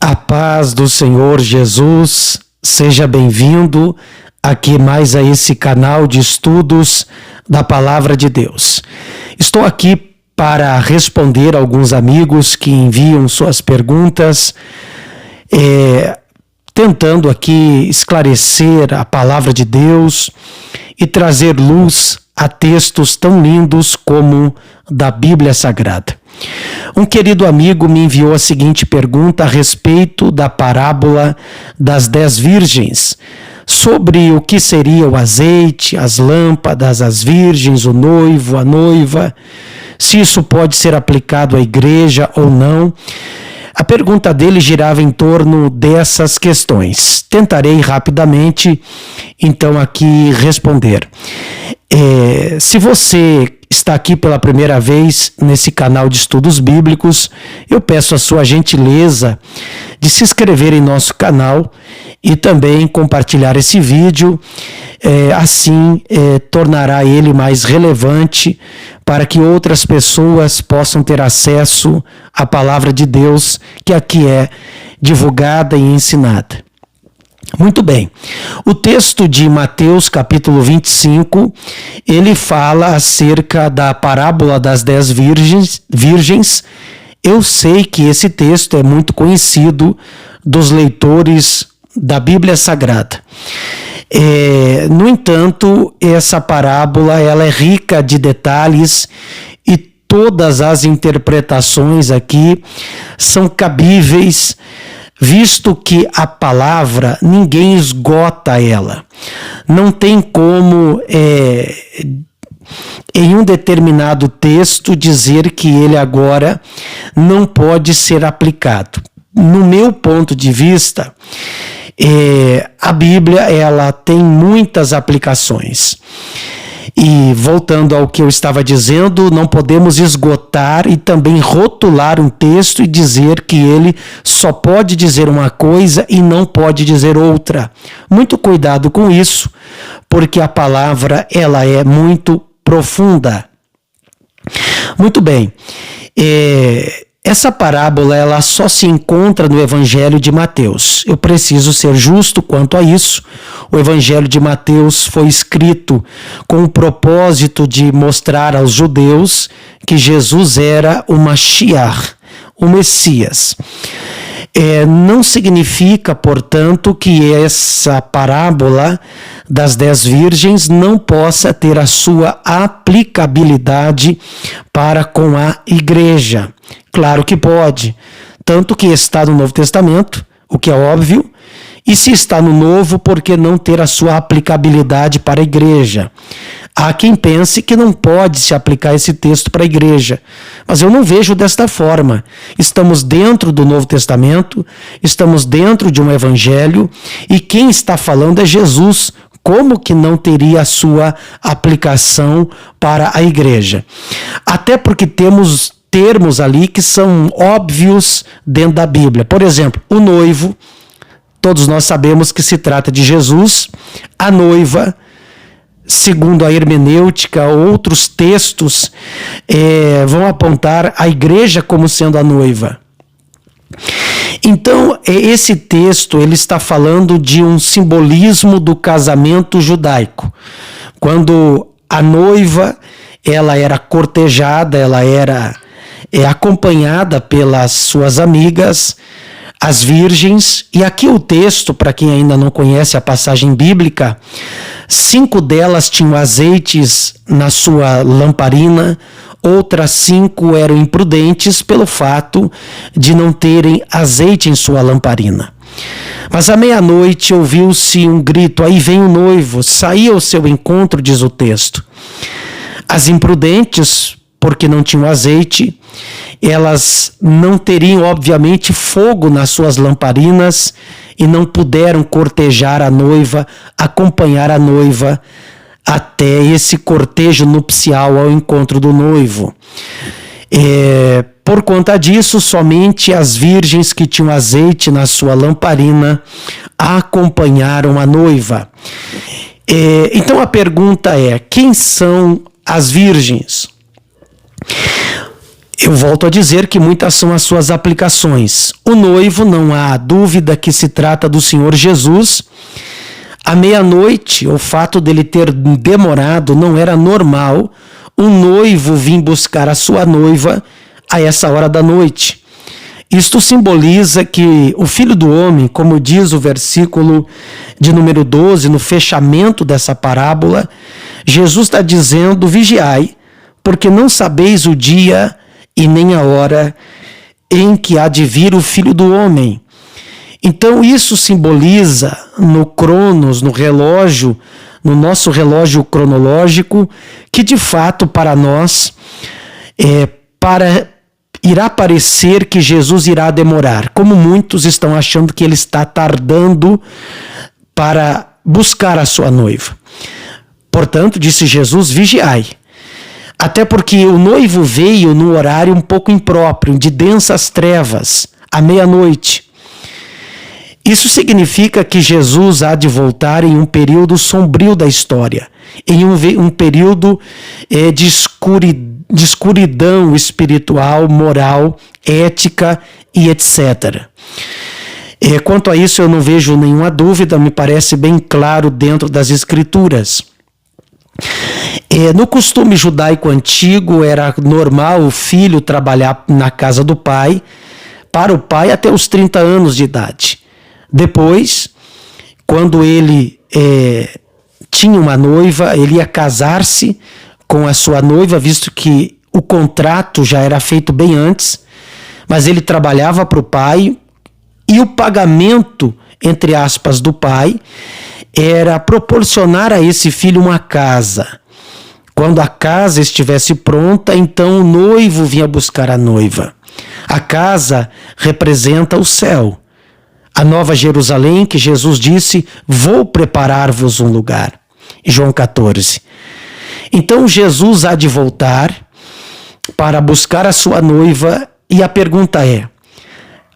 A paz do Senhor Jesus, seja bem-vindo aqui mais a esse canal de estudos da Palavra de Deus. Estou aqui para responder a alguns amigos que enviam suas perguntas, tentando aqui esclarecer a Palavra de Deus e trazer luz a textos tão lindos como da Bíblia Sagrada. Um querido amigo me enviou a seguinte pergunta a respeito da parábola das 10 virgens, sobre o que seria o azeite, as lâmpadas, as virgens, o noivo, a noiva, se isso pode ser aplicado à igreja ou não. A pergunta dele girava em torno dessas questões. Tentarei rapidamente, então, aqui responder. Se você está aqui pela primeira vez nesse canal de estudos bíblicos, eu peço a sua gentileza de se inscrever em nosso canal e também compartilhar esse vídeo, assim tornará ele mais relevante para que outras pessoas possam ter acesso à palavra de Deus que aqui é divulgada e ensinada. Muito bem, o texto de Mateus capítulo 25, ele fala acerca da parábola das 10 virgens. Eu sei que esse texto é muito conhecido dos leitores da Bíblia Sagrada. No entanto, essa parábola ela é rica de detalhes e todas as interpretações aqui são cabíveis, visto que a palavra, ninguém esgota ela. Não tem como, em um determinado texto, dizer que ele agora não pode ser aplicado. No meu ponto de vista, a Bíblia ela tem muitas aplicações. E voltando ao que eu estava dizendo, não podemos esgotar e também rotular um texto e dizer que ele só pode dizer uma coisa e não pode dizer outra. Muito cuidado com isso, porque a palavra ela é muito profunda. Muito bem. Essa parábola ela só se encontra no Evangelho de Mateus. Eu preciso ser justo quanto a isso. O Evangelho de Mateus foi escrito com o propósito de mostrar aos judeus que Jesus era o Mashiach, o Messias. Não significa, portanto, que essa parábola das 10 virgens não possa ter a sua aplicabilidade para com a igreja. Claro que pode, tanto que está no Novo Testamento, o que é óbvio, e se está no Novo, por que não ter a sua aplicabilidade para a igreja? Há quem pense que não pode se aplicar esse texto para a igreja, mas eu não vejo desta forma. Estamos dentro do Novo Testamento, estamos dentro de um evangelho, e quem está falando é Jesus. Como que não teria a sua aplicação para a igreja? Até porque temos termos ali que são óbvios dentro da Bíblia. Por exemplo, o noivo, todos nós sabemos que se trata de Jesus. A noiva, segundo a hermenêutica, outros textos vão apontar a igreja como sendo a noiva. Então, esse texto ele está falando de um simbolismo do casamento judaico. Quando a noiva ela era cortejada, ela era acompanhada pelas suas amigas, as virgens, e aqui o texto, para quem ainda não conhece a passagem bíblica, 5 delas tinham azeites na sua lamparina, outras 5 eram imprudentes pelo fato de não terem azeite em sua lamparina. Mas à meia-noite ouviu-se um grito, aí vem o noivo, saía ao seu encontro, diz o texto. As imprudentes, porque não tinham azeite, elas não teriam, obviamente, fogo nas suas lamparinas e não puderam cortejar a noiva, acompanhar a noiva até esse cortejo nupcial ao encontro do noivo. Por conta disso, somente as virgens que tinham azeite na sua lamparina acompanharam a noiva. Então a pergunta é: quem são as virgens? Eu volto a dizer que muitas são as suas aplicações. O noivo, não há dúvida que se trata do Senhor Jesus. À meia-noite, o fato dele ter demorado não era normal. O noivo vir buscar a sua noiva a essa hora da noite. Isto simboliza que o Filho do Homem, como diz o versículo de número 12, no fechamento dessa parábola, Jesus está dizendo: vigiai, porque não sabeis o dia e nem a hora em que há de vir o Filho do Homem. Então isso simboliza no cronos, no relógio, no nosso relógio cronológico, que de fato para nós irá parecer que Jesus irá demorar, como muitos estão achando que ele está tardando para buscar a sua noiva. Portanto, disse Jesus: vigiai. Até porque o noivo veio num horário um pouco impróprio, de densas trevas, à meia-noite. Isso significa que Jesus há de voltar em um período sombrio da história, em um período de escuridão espiritual, moral, ética e etc. Quanto a isso, eu não vejo nenhuma dúvida, me parece bem claro dentro das Escrituras. No costume judaico antigo, era normal o filho trabalhar na casa do pai, para o pai até os 30 anos de idade. Depois, quando ele tinha uma noiva, ele ia casar-se com a sua noiva, visto que o contrato já era feito bem antes, mas ele trabalhava para o pai e o pagamento, entre aspas, do pai era proporcionar a esse filho uma casa. Quando a casa estivesse pronta, então o noivo vinha buscar a noiva. A casa representa o céu, a Nova Jerusalém, que Jesus disse: vou preparar-vos um lugar. João 14. Então Jesus há de voltar para buscar a sua noiva, e a pergunta é: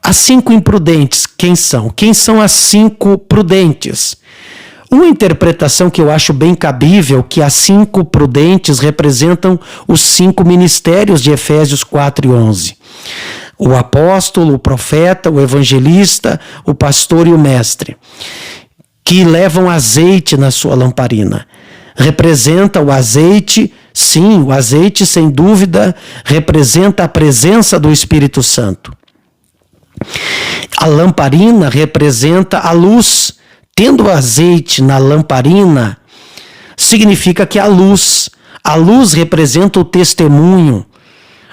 as 5 imprudentes, quem são? Quem são as 5 prudentes? Uma interpretação que eu acho bem cabível, que as 5 prudentes representam os 5 ministérios de Efésios 4 e 11. O apóstolo, o profeta, o evangelista, o pastor e o mestre, que levam azeite na sua lamparina. Representa o azeite, sim, o azeite sem dúvida representa a presença do Espírito Santo. A lamparina representa a luz. Tendo azeite na lamparina, significa que a luz representa o testemunho,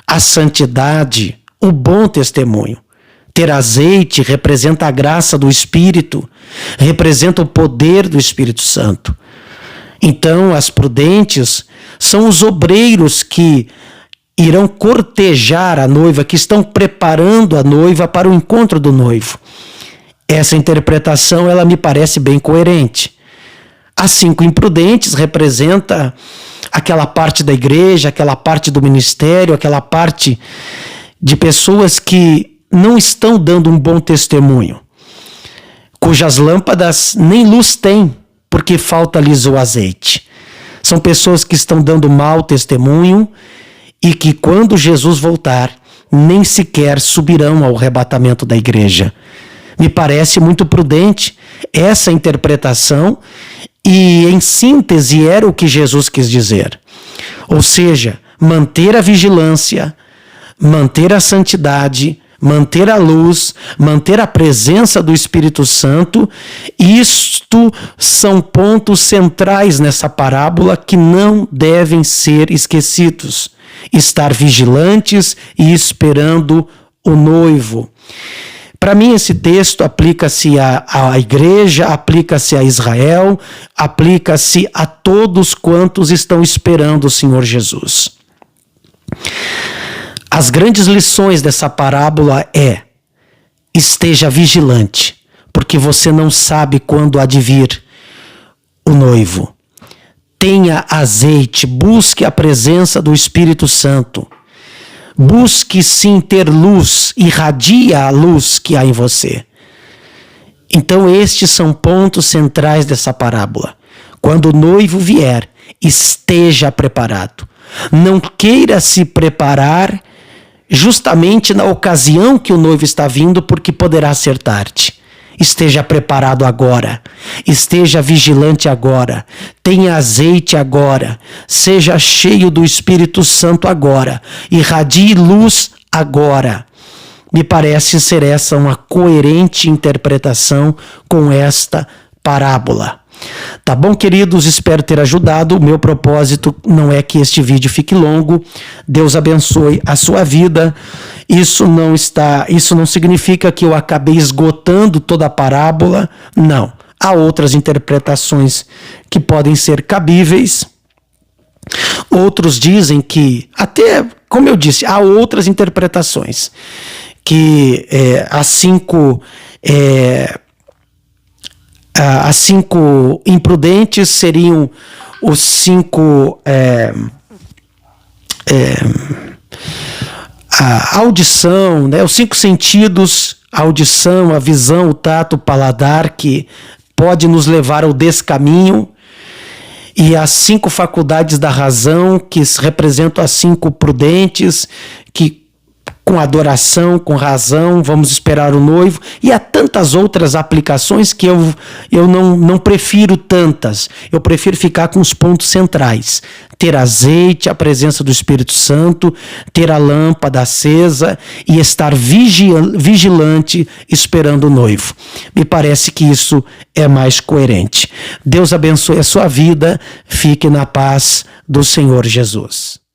a santidade, o bom testemunho. Ter azeite representa a graça do Espírito, representa o poder do Espírito Santo. Então, as prudentes são os obreiros que irão cortejar a noiva, que estão preparando a noiva para o encontro do noivo. Essa interpretação, ela me parece bem coerente. As 5 imprudentes representa aquela parte da igreja, aquela parte do ministério, aquela parte de pessoas que não estão dando um bom testemunho, cujas lâmpadas nem luz têm, porque falta-lhes o azeite. São pessoas que estão dando mau testemunho e que, quando Jesus voltar, nem sequer subirão ao arrebatamento da igreja. Me parece muito prudente essa interpretação e, em síntese, era o que Jesus quis dizer. Ou seja, manter a vigilância, manter a santidade, manter a luz, manter a presença do Espírito Santo. Isto são pontos centrais nessa parábola que não devem ser esquecidos. Estar vigilantes e esperando o noivo. Para mim, esse texto aplica-se à igreja, aplica-se a Israel, aplica-se a todos quantos estão esperando o Senhor Jesus. As grandes lições dessa parábola esteja vigilante, porque você não sabe quando há de vir o noivo. Tenha azeite, busque a presença do Espírito Santo. Busque sim ter luz, irradia a luz que há em você. Então estes são pontos centrais dessa parábola. Quando o noivo vier, esteja preparado. Não queira se preparar justamente na ocasião que o noivo está vindo, porque poderá ser tarde. Esteja preparado agora, esteja vigilante agora, tenha azeite agora, seja cheio do Espírito Santo agora, irradie luz agora. Me parece ser essa uma coerente interpretação com esta parábola. Tá bom, queridos? Espero ter ajudado. O meu propósito não é que este vídeo fique longo. Deus abençoe a sua vida. Isso não significa que eu acabei esgotando toda a parábola. Não. Há outras interpretações que podem ser cabíveis. Outros dizem que, até, como eu disse, há outras interpretações. Que as cinco imprudentes seriam os cinco a audição, né? Os cinco sentidos, a audição, a visão, o tato, o paladar, que pode nos levar ao descaminho, e as cinco faculdades da razão, que representam as cinco prudentes, que com adoração, com razão, vamos esperar o noivo, e há tantas outras aplicações que eu não prefiro tantas, eu prefiro ficar com os pontos centrais, ter azeite, a presença do Espírito Santo, ter a lâmpada acesa e estar vigilante esperando o noivo. Me parece que isso é mais coerente. Deus abençoe a sua vida, fique na paz do Senhor Jesus.